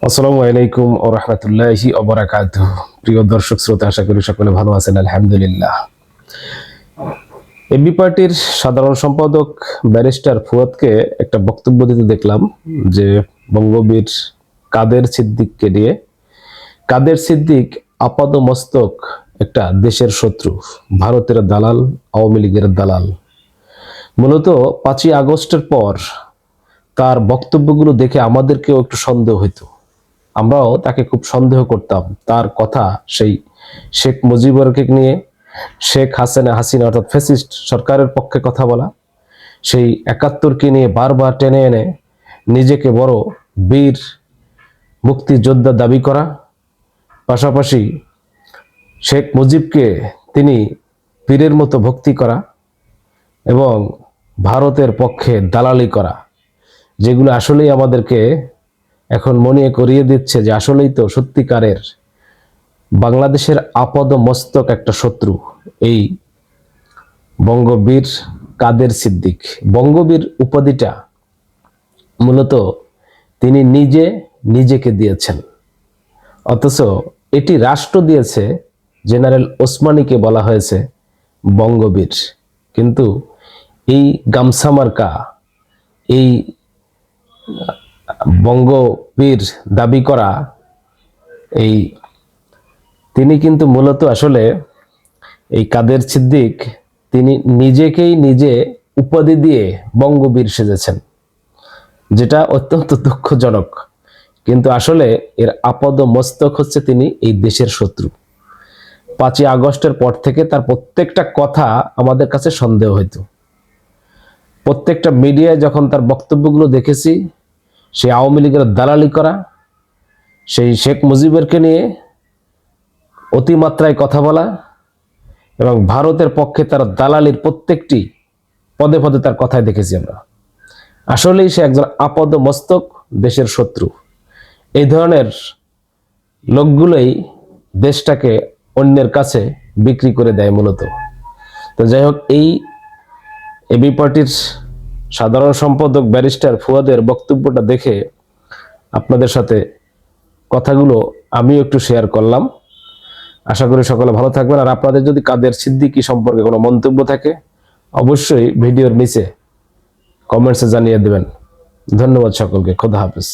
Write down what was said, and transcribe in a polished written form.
আসসালামু আলাইকুম ওয়া রাহমাতুল্লাহি ওয়া বারাকাতুহু। প্রিয় দর্শক শ্রোতা, আশা করি সকলে ভালো আছেন, আলহামদুলিল্লাহ। এবি পার্টির সাধারণ সম্পাদক ব্যারিস্টার ফুয়াদকে একটা বক্তব্য দিতে দেখলাম, যে বঙ্গবীর কাদের সিদ্দিককে নিয়ে। কাদের সিদ্দিক আপাদ মস্তক একটা দেশের শত্রু, ভারতের দালাল, আওয়ামী লীগের দালাল। মূলত 5ই আগস্টের পর তার বক্তব্যগুলো দেখে আমাদেরকেও একটু সন্দেহ হইতো। আমরাও তাকে খুব সন্দেহ করতাম। তার কথা সেই শেখ মুজিবুরকে নিয়ে, শেখ হাসিনা অর্থাৎ ফ্যাসিস্ট সরকারের পক্ষে কথা বলা, সেই 71কে নিয়ে বারবার টেনে এনে নিজেকে বড় বীর মুক্তিযোদ্ধা দাবি করা, পাশাপাশি শেখ মুজিবকে তিনি পীরের মতো ভক্তি করা এবং ভারতের পক্ষে দালালি করা, যেগুলো আসলেই আমাদেরকে এখন মনে করিয়ে দিচ্ছে যে আসলেই তো সত্যিকারের বাংলাদেশের আপাদ মস্তক একটা শত্রু এই বঙ্গবীর কাদের সিদ্দিক। বঙ্গবীর উপাধিটা মূলত তিনি নিজেকে দিয়েছেন, অথচ এটি রাষ্ট্র দিয়েছে। জেনারেল ওসমানীকে বলা হয়েছে বঙ্গবীর, কিন্তু এই গামছা মার্কা, এই বঙ্গবীর দাবি করা এই তিনি কিন্তু মূলত আসলে এই কাদের সিদ্দিক তিনি নিজেকেই নিজে উপাধি দিয়ে বঙ্গবীর সেজেছেন, যেটা অত্যন্ত দুঃখজনক। কিন্তু আসলে এর আপাদ মস্তক হচ্ছে তিনি এই দেশের শত্রু। 5ই আগস্টের পর থেকে তার প্রত্যেকটা কথা আমাদের কাছে সন্দেহ হইতো। প্রত্যেকটা মিডিয়ায় যখন তার বক্তব্যগুলো দেখেছি, সেই আওয়ামী লীগের দালালি করা, সেই শেখ মুজিবুরকে নিয়ে অতিমাত্রায় কথা বলা এবং ভারতের পক্ষে তার দালালির প্রত্যেকটি পদে পদে তার কথায় দেখেছি আমরা। আসলেই সে একজন আপাদ মস্তক দেশের শত্রু। এই ধরনের লোকগুলোই দেশটাকে অন্যের কাছে বিক্রি করে দেয় মূলত। তো যাই হোক, এই এবি পার্টির সাধারণ সম্পাদক ব্যারিস্টার ফুয়াদের বক্তব্যটা দেখে আপনাদের সাথে কথাগুলো আমিও একটু শেয়ার করলাম। আশা করি সকলে ভালো থাকবেন। আর আপনাদের যদি কাদের সিদ্দিকী সম্পর্কে কোনো মন্তব্য থাকে, অবশ্যই ভিডিওর নিচে কমেন্টসে জানিয়ে দেবেন। ধন্যবাদ সকলকে। খোদা হাফেজ।